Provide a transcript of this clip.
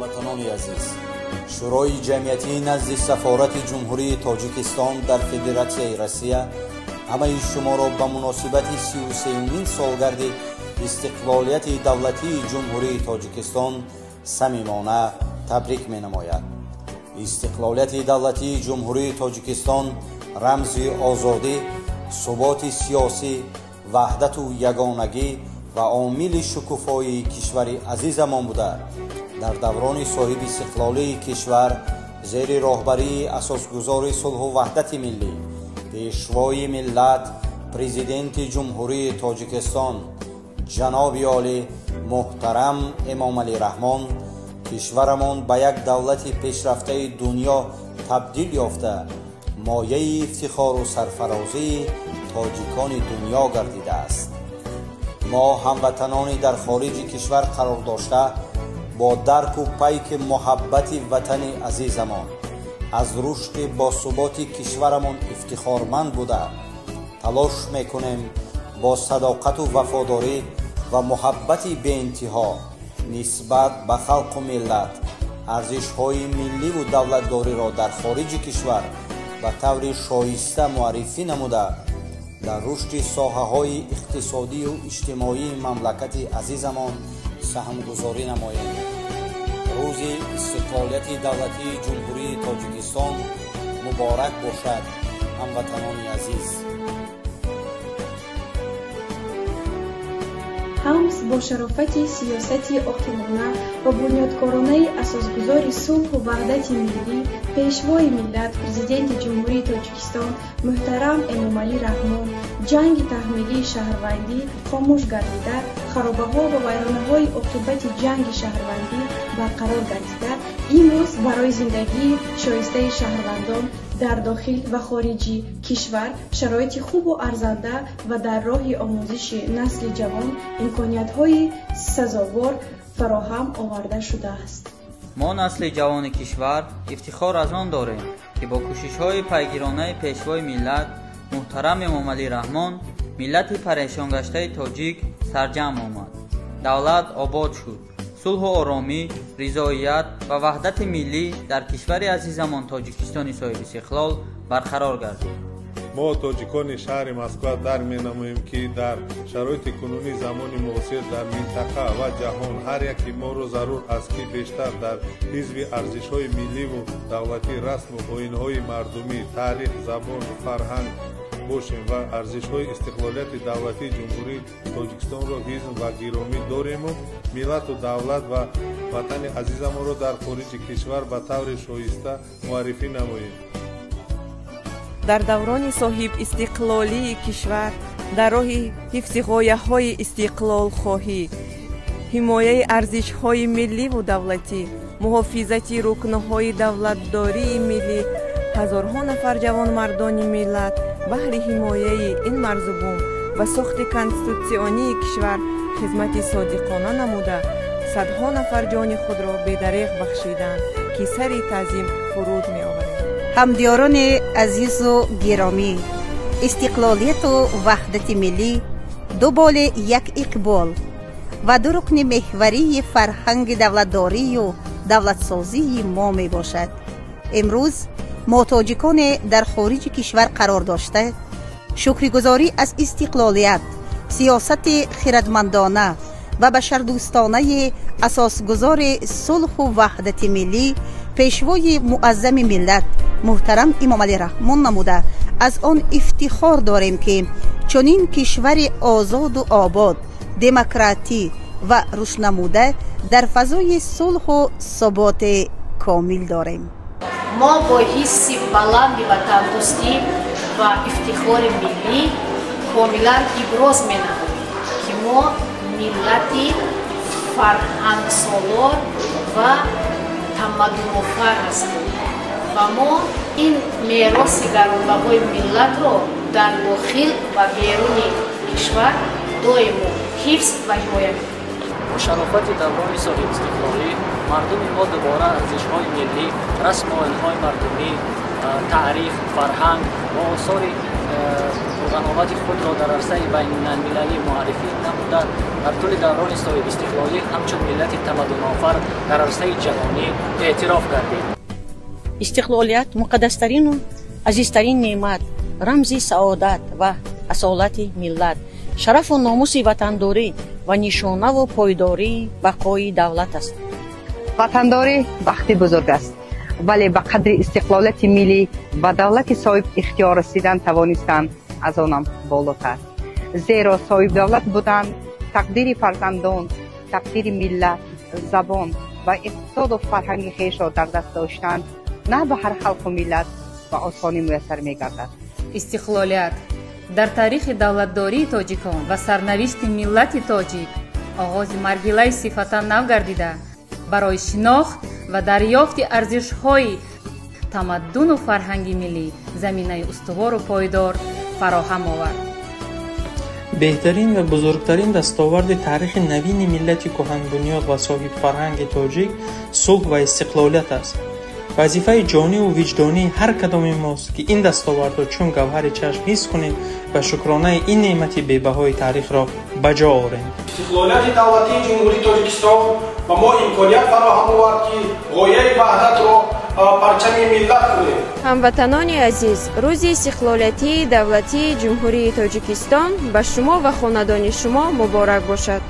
هموطنان عزیز، شورای جمعیتی نزد سفارت جمهوری تاجیکستان در فدراسیای روسیه همه شما را به مناسبت 33مین سالگرد استقلالیت دولتی جمهوری تاجیکستان صمیمانه تبریک می‌نماید. استقلالیت دولتی جمهوری تاجیکستان رمز آزادی، ثبات سیاسی، وحدت و یگانگی و عامل شکوفایی کشور عزیزمان بوده. در دوران صاحب استقلالی کشور زیر راهبری اساسگذار صلح و وحدت ملی، پیشوای ملت پرزیدنت جمهوری تاجیکستان جناب عالی محترم امام علی رحمان کشورمان به یک دولت پیشرفته دنیا تبدیل یافته مایه افتخار و سرفرازی تاجیکان دنیا گردیده است. ما هموطنانی در خارج کشور قرار داشته با درک و پیک محبت وطن عزیزمان از رشد باثبات کشورمان افتخارمند بوده تلاش میکنیم با صداقت و وفاداری و محبت بی انتها نسبت به خلق و ملت ارزش‌های ملی و دولتداری را در خارج کشور به طور شایسته معرفی نموده در رشد ساحه‌های اقتصادی و اجتماعی مملکت عزیزمان سهمگذاری نماییم. روز استقلالیت دولتی جمهوری تاجیکستان مبارک باشد هموطنان عزیز. حمص با شرافت سیاستی عاقلانه و بنیادکارانه اساسگذار صلح و وحدت ملی، پیشوای ملت پرزیدنت جمهوری تاجیکستان محترم امام علی رحمان جنگ تحمیلی شهروندی خاموش گردیده، خرابه‌ها و ویرانه‌های عاقبت جنگ شهروندی برقرار گردیده، امروز برای زندگی شایسته شهروندان در داخل و خارج کشور شرایط خوب و ارزنده و در راه آموزش نسل جوان امکانیت‌های سزاوار فراهم آورده شده است. ما نسل جوان کشور افتخار از آن داریم که با کوشش‌های پیگیرانه پیشوای ملت محترم امام علی رحمان ملت پریشان گشته تاجیک سرجم آمد. دولت آباد شد. صلح و آرامی، رضایت و وحدت ملی در کشور عزیزمان تاجیکستان صاحب استقلال برقرار گردید. ما تاجیکان شهر مسکو در می‌نماییم که در شرایط کنونی زمان معاصر در منطقه و جهان هر یکی ما را ضرور است که بیشتر در حزب ارزش‌های ملی و دولتی، رسم و آیین‌های مردمی، تاریخ، زبان و فرهنگ باشیم و ارزش‌های استقلالیت دولتی جمهوری تاجیکستان را حزم و گرامی داریم و ملت و دولت و وطن عزیزمان را در خارج کشور به طور شایسته معرفی نماییم. در دوران صاحب استقلالی کشور در راه حفظ غایه‌های استقلال خواهی، حمایه ارزش‌های ملی و دولتی، محافظت رکن‌های دولتداری ملی، هزارها نفر جوان مردان ملت بهر حمایه این مرزبون و ساخت کنستیتوسیونی کشور خدمت صادقانه نموده صدها نفر جان خود را به دریغ بخشیدند که سری تعظیم فرود می‌آورند. همدیاران عزیز و گرامی، استقلالیت و وحدت ملی دو بال یک اقبال و دو رکن محوری فرهنگ دولتداری و دولتسازی ما می باشد. امروز ما تاجیکان در خارج کشور قرار داشته شکرگزاری از استقلالیت، سیاست خردمندانه و بشردوستانه اساسگذار صلح و وحدت ملی پیشوای معظم ملت محترم امام علی رحمان نموده از آن افتخار داریم که چنین کشور آزاد و آباد، دموکراتی و روشنموده در فضای صلح و ثبات کامل داریم. ما با حس بلند وطندوستی و افتخار ملی کاملا ابراز می‌نماییم که ما ملتی فرهنگ سالار و تمدن‌آفر هستیم و ما این میراث گرانبهای ملت را در داخل و بیرون کشور دائم حفظ و حمایت می‌کنیم. با شرافت دوران صاحب استقلالی مردم ما دوباره ارزش‌های ملی، رسم و آیین‌های مردمی، تاریخ، فرهنگ و آثار تنوعات خود را در عرصه بین المللی معرفی نموده در طول دوران صاحب استقلالی همچون ملت تمدن‌آفر در عرصه جهانی اعتراف کردید. استقلالیت مقدسترین و عزیزترین نعمت، رمز سعادت و اصالت ملت، شرف و ناموس وطنداری و نشانه و پایداری بقای دولت است. وطنداری بخت بزرگ است، ولی به قدر استقلالت ملی و دولت صاحب اختیار رسیدن توانستند از آنم بالاتر. زیرا صاحب دولت بودن تقدیر فرزندان، تقدیر ملت، زبان و اقتصاد و فرهنگ خویش را در دست داشتند نه به هر خلق و ملت و آسانی میسر میگردد. استقلالیت در تاریخ دولتداری تاجیکان و سرنوشت ملت تاجیک آغاز مرحله صفتا نو گردیده برای شناخت و دریافت ارزش‌های تمدن و فرهنگ ملی زمینه استوار و پایدار فراهم آورد. بهترین و بزرگترین دستاورد تاریخ نوین ملت کهن بنیاد و صاحب فرهنگ تاجیک صلح و استقلالیت است. وظیفه جانی و وجدانی هر کدام ماست که این دستاورد را چون گوهر چشم حس کنیم و شکرانه این نعمت بی‌بهای تاریخ را بجا آوریم. استقلالیت دولتی جمهوری تاجیکستان و ما امکانیت فراهم آورد که غایه وحدت را پرچم ملت کنیم. هموطنان عزیز، روز استقلالیت دولتی جمهوری تاجیکستان به شما و خاندان شما مبارک باشد.